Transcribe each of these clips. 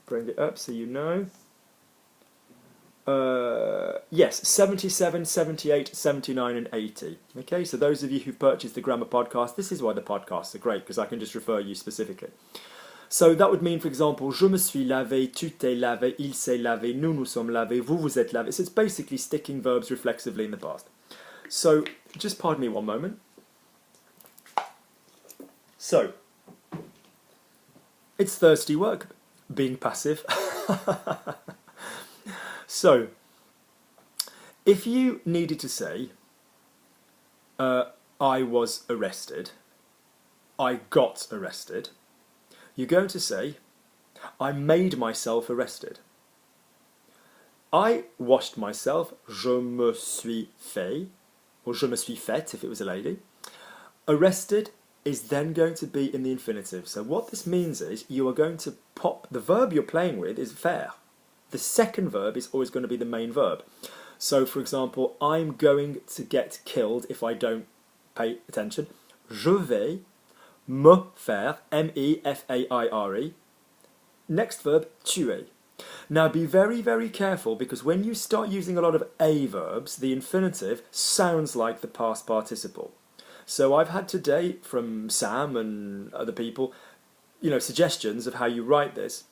Bring it up so you know. Yes, 77, 78, 79 and 80. Okay, so those of you who've purchased the grammar podcast, this is why the podcasts are great, because I can just refer you specifically. So that would mean, for example, je me suis lavé, tu t'es lavé, il s'est lavé, nous nous sommes lavés, vous vous êtes lavé. So it's basically sticking verbs reflexively in the past. So just pardon me one moment. So it's thirsty work, being passive. So if you needed to say, I was arrested, I got arrested, you're going to say, I made myself arrested. I washed myself, je me suis fait, or je me suis faite if it was a lady. Arrested is then going to be in the infinitive. So what this means is you are going to pop, the verb you're playing with is faire. The second verb is always going to be the main verb. So for example, I'm going to get killed if I don't pay attention. Je vais me faire, M-E-F-A-I-R-E. Next verb, tuer. Now be very, very careful, because when you start using a lot of a verbs, the infinitive sounds like the past participle. So I've had today from Sam and other people, suggestions of how you write this.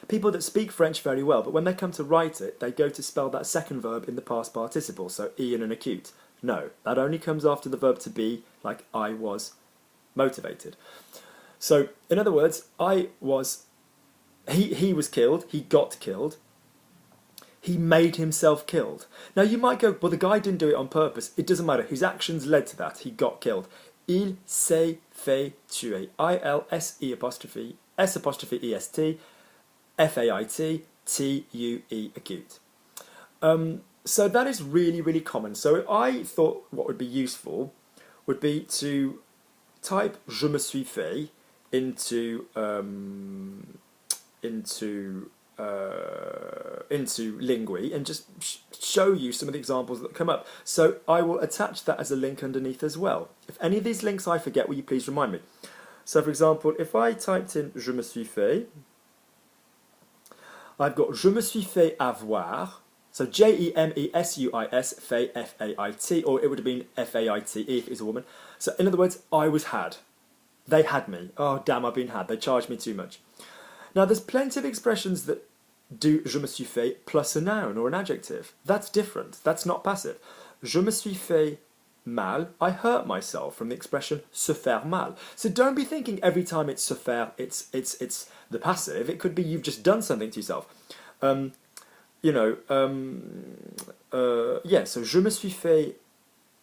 People that speak French very well, but when they come to write it, they go to spell that second verb in the past participle, so Ian and acute. No, that only comes after the verb to be, like I was motivated. So, in other words, he was killed, he got killed, he made himself killed. Now you might go, well, the guy didn't do it on purpose. It doesn't matter. His actions led to that. He got killed. Il s'est fait tuer. I-L-S-E apostrophe, S apostrophe E-S-T, F-A-I-T, T-U-E acute. So that is really, really common. So I thought what would be useful would be to type je me suis fait into Lingui and just show you some of the examples that come up. So I will attach that as a link underneath as well. If any of these links I forget, will you please remind me? So for example, if I typed in je me suis fait, I've got je me suis fait avoir, so J-E-M-E-S-U-I-S, fait, F-A-I-T, or it would have been F-A-I-T-E if it was a woman. So in other words, I was had. They had me. Oh damn, I've been had. They charged me too much. Now there's plenty of expressions that do je me suis fait plus a noun or an adjective. That's different. That's not passive. Je me suis fait mal. I hurt myself, from the expression se faire mal. So don't be thinking every time it's se faire, it's the passive. It could be you've just done something to yourself. So je me suis fait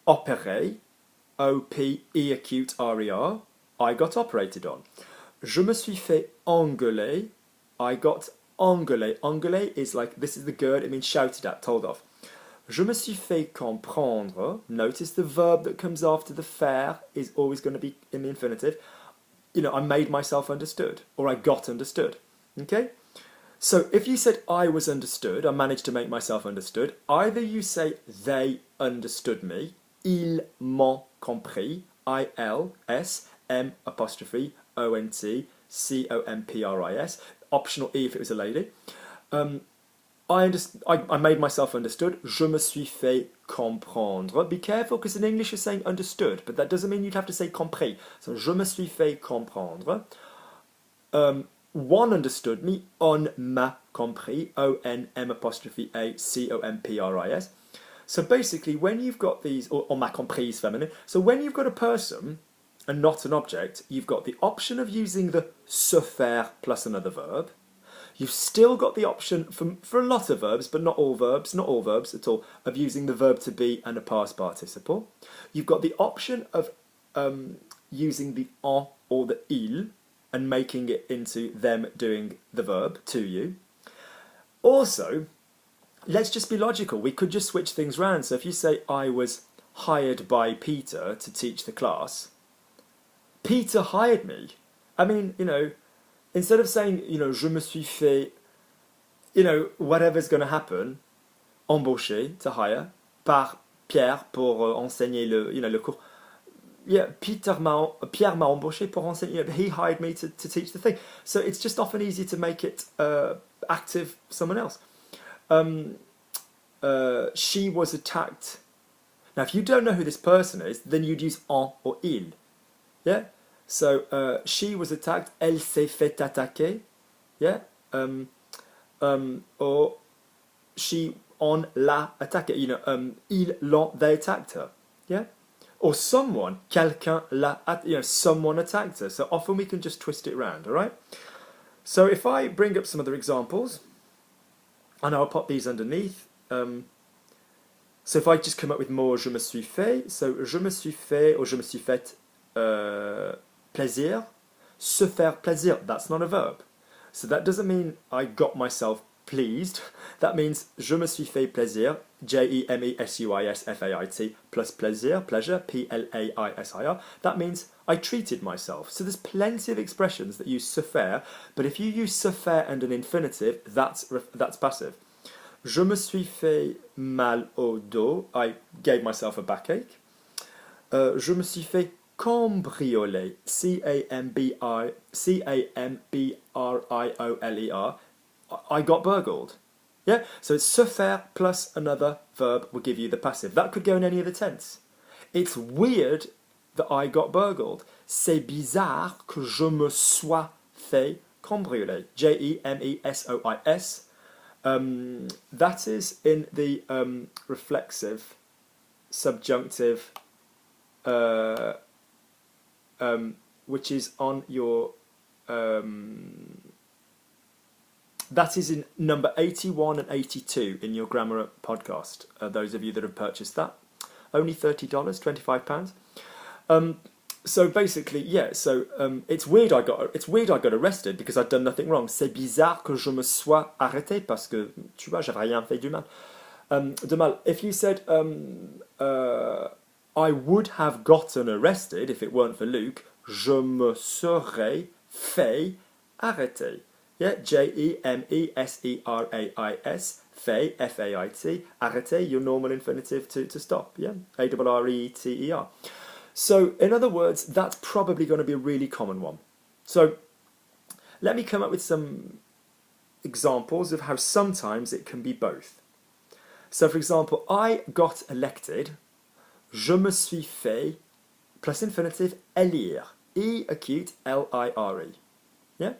opérer, O-P-E acute R-E-R. I got operated on. Je me suis fait engueuler. I got engueulé. Engueulé is like, this is the gird, it means shouted at, told off. Je me suis fait comprendre. Notice the verb that comes after the faire is always going to be in the infinitive. I made myself understood, or I got understood. Okay? So if you said I was understood, I managed to make myself understood, either you say they understood me, ils m'ont compris, I-L-S-M apostrophe O-N-T C-O-M-P-R-I-S, optional E if it was a lady. I made myself understood. Je me suis fait comprendre. Be careful, because in English you're saying understood, but that doesn't mean you'd have to say compris. So je me suis fait comprendre. One understood me. On m'a compris. O-N-M apostrophe A C-O-M-P-R-I-S. So basically, when you've got these, or on m'a compris feminine. So when you've got a person and not an object, you've got the option of using the se faire plus another verb. You've still got the option for a lot of verbs, but not all verbs at all, of using the verb to be and a past participle. You've got the option of using the en or the il and making it into them doing the verb to you. Also, let's just be logical. We could just switch things around. So if you say, I was hired by Peter to teach the class, Peter hired me. I mean, instead of saying, je me suis fait, whatever's going to happen, embaucher, to hire, par Pierre pour enseigner le cours. yeah, Pierre m'a embauché pour enseigner. He hired me to teach the thing. So it's just often easier to make it active someone else. She was attacked. Now, if you don't know who this person is, then you'd use en or il. Yeah? So, she was attacked. Elle s'est fait attaquer. Yeah? Or on l'a attaqué. You know, ils l'ont, they attacked her. Yeah? Or someone, quelqu'un l'a, someone attacked her. So often we can just twist it around, all right? So if I bring up some other examples, and I'll pop these underneath. So if I just come up with more je me suis fait, so je me suis fait or je me suis fait plaisir. Se faire plaisir, that's not a verb. So that doesn't mean I got myself pleased. That means je me suis fait plaisir, Jemesuisfait plus plaisir, pleasure, Plaisir. That means I treated myself. So there's plenty of expressions that use se faire, but if you use se faire and an infinitive, that's passive. Je me suis fait mal au dos. I gave myself a backache. Je me suis fait cambrioler. Cambrioler. I got burgled. Yeah? So it's se faire plus another verb will give you the passive. That could go in any other tense. It's weird that I got burgled. C'est bizarre que je me sois fait cambrioler. Jemesois. That is in the reflexive subjunctive, which is on your. That is in number 81 and 82 in your grammar podcast. Those of you that have purchased that, only $30, £25. So basically, yeah. So it's weird. I got arrested because I'd done nothing wrong. C'est bizarre que je me sois arrêté parce que tu vois, j'avais rien fait de mal. If you said I would have gotten arrested if it weren't for Luke, je me serais fait arrêter. Yeah, Jemeserais, fait, F-A-I-T, arrêter, your normal infinitive to stop. Yeah, A-R-R-E-T-E-R. So, in other words, that's probably going to be a really common one. So, let me come up with some examples of how sometimes it can be both. So, for example, I got elected. Je me suis fait, plus infinitive, élire. E acute, L-I-R-E. Yeah?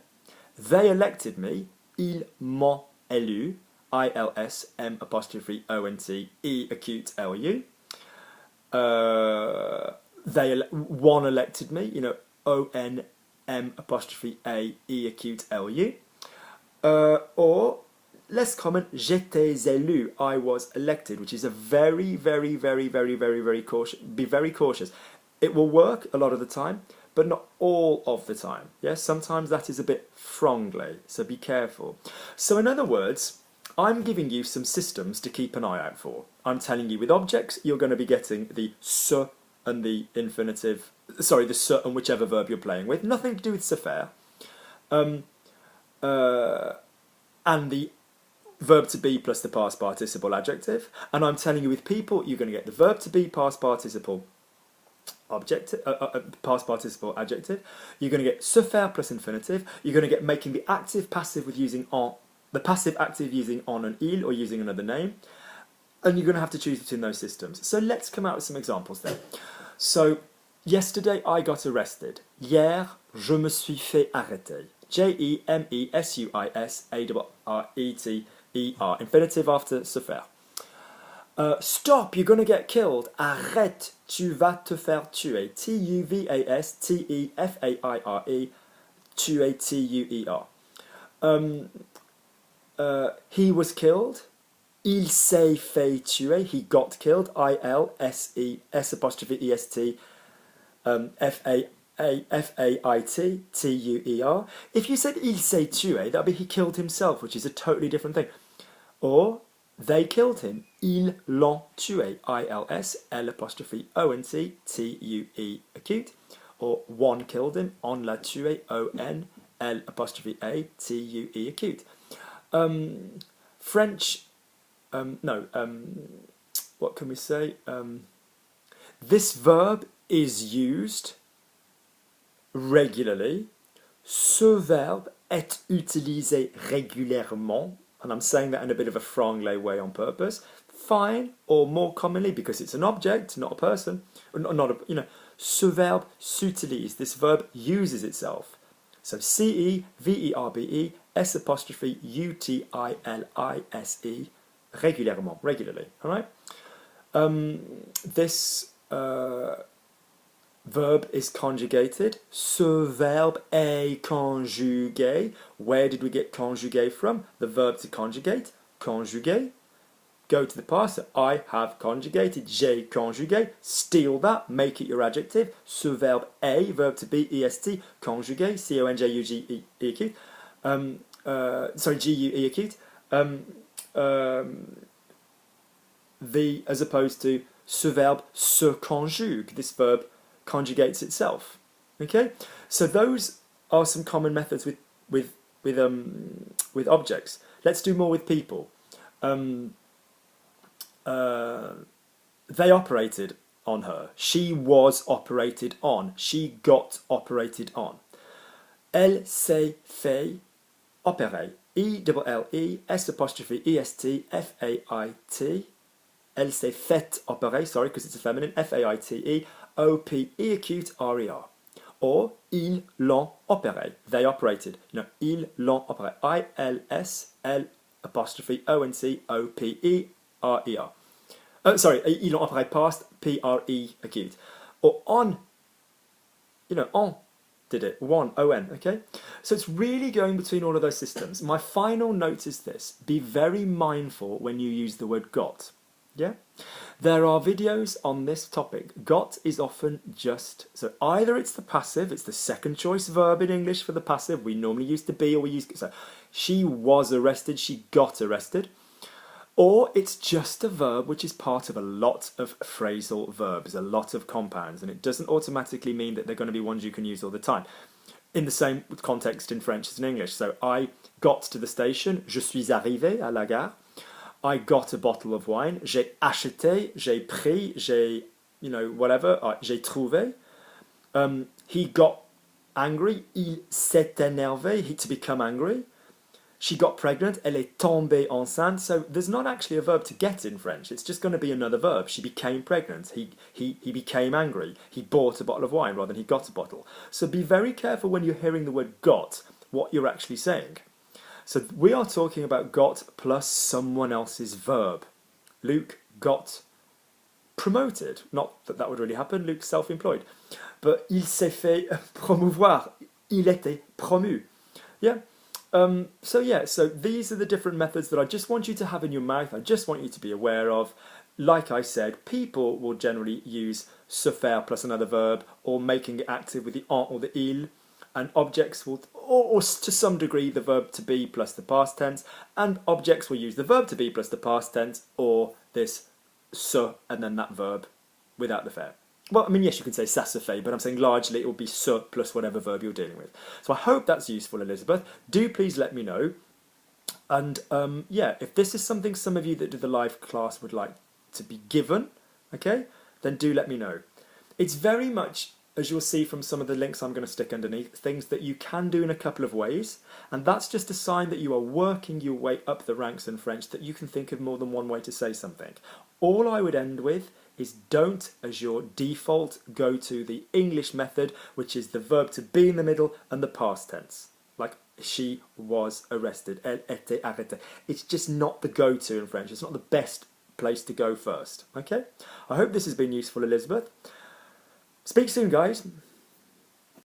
They elected me. Ils m'ont élu. I-L-S-M apostrophe O-N-T, E acute, L-U. One elected me, you know, O-N-M apostrophe A, E acute, L-U. Or, less common, j'étais élu, I was elected, which is a very, very, very, very, very, very cautious, be very cautious. It will work a lot of the time, but not all of the time. Yes, sometimes that is a bit franglais, so be careful. So in other words, I'm giving you some systems to keep an eye out for. I'm telling you with objects, you're going to be getting the se and the infinitive, sorry, the se and whichever verb you're playing with. Nothing to do with se faire. And the verb to be plus the past participle adjective. And I'm telling you with people, you're going to get the verb to be past participle past participle adjective. You're going to get se faire plus infinitive. You're going to get making the active passive with using en, the passive active using en and il or using another name. And you're going to have to choose between those systems. So let's come out with some examples then. So, yesterday I got arrested. Hier, je me suis fait arrêter. Jemesuisarreter. Infinitive after se faire. Stop, you're going to get killed. Arrête, tu vas te faire tuer. Tuvastefaire. Tuer, tuer. He was killed. Il s'est fait tuer. He got killed. I-L-S-E S apostrophe E-S-T F-A-I-T T-U-E-R. If you said il s'est tué, that would be he killed himself, which is a totally different thing. Or they killed him. Ils l'ont tué. I-L-S-L apostrophe O-N-T T-U-E acute. Or one killed him. On l'a tué. O-N-L apostrophe A T-U-E acute. French. What can we say? This verb is used regularly. Ce verbe est utilisé régulièrement. And I'm saying that in a bit of a franglais way on purpose. Fine, or more commonly, because it's an object, not a person, not a, ce verbe s'utilise. This verb uses itself. So C-E-V-E-R-B-E, S apostrophe U-T-I-L-I-S-E, régulièrement, regularly, all right? This verb is conjugated. Ce verbe est conjugué. Where did we get conjugué from? The verb to conjugate, conjugué. Go to the past, so I have conjugated, j'ai conjugué, steal that, make it your adjective. Ce verbe est, verb to be, est, conjugué, C-O-N-J-U-G-E acute. Sorry, G-U-E acute. As opposed to ce verbe se conjugue. This verb conjugates itself. Okay, so those are some common methods with objects. Let's do more with people. They operated on her. She was operated on. She got operated on. Elle s'est fait opérer. E-double-L-E, S apostrophe E-S-T, F-A-I-T. Elle s'est fait opérer, sorry, because it's a feminine, F-A-I-T-E, O-P-E acute R-E-R. Or, ils l'ont opéré. They operated. Ils l'ont opéré. I-L-S-L apostrophe O-N-C O-P-E-R-E-R. Sorry, ils l'ont opéré past, P-R-E acute. Or on, on did it. One, O-N, okay? So it's really going between all of those systems. My final note is this. Be very mindful when you use the word got. Yeah? There are videos on this topic. Got is often just, so either it's the passive, it's the second choice verb in English for the passive. We normally use to be, or we use, so she was arrested, she got arrested. Or it's just a verb which is part of a lot of phrasal verbs, a lot of compounds, and it doesn't automatically mean that they're going to be ones you can use all the time. In the same context in French as in English. So I got to the station, je suis arrivé à la gare. I got a bottle of wine. J'ai acheté, j'ai pris, j'ai, whatever, j'ai trouvé. He got angry. Il s'est énervé, to become angry. She got pregnant. Elle est tombée enceinte. So there's not actually a verb to get in French. It's just going to be another verb. She became pregnant. He became angry. He bought a bottle of wine rather than he got a bottle. So be very careful when you're hearing the word got, what you're actually saying. So we are talking about got plus someone else's verb. Luke got promoted. Not that that would really happen. Luke's self-employed. But il s'est fait promouvoir. Il était promu. Yeah. So these are the different methods that I just want you to have in your mouth. I just want you to be aware of. Like I said, people will generally use se faire plus another verb, or making it active with the en or the il. And objects will, or to some degree, the verb to be plus the past tense. And objects will use the verb to be plus the past tense, or this se and then that verb without the faire. Well, I mean, yes, you can say ça se fait, but I'm saying largely it will be se plus whatever verb you're dealing with. So I hope that's useful, Elizabeth. Do please let me know. And yeah, if this is something some of you that do the live class would like to be given, okay, then do let me know. It's very much, as you'll see from some of the links I'm going to stick underneath, things that you can do in a couple of ways, and that's just a sign that you are working your way up the ranks in French, that you can think of more than one way to say something. All I would end with is don't, as your default, go to the English method, which is the verb to be in the middle and the past tense. Like, she was arrested, elle était arrêtée. It's just not the go-to in French. It's not the best place to go first, okay? I hope this has been useful, Elizabeth. Speak soon, guys.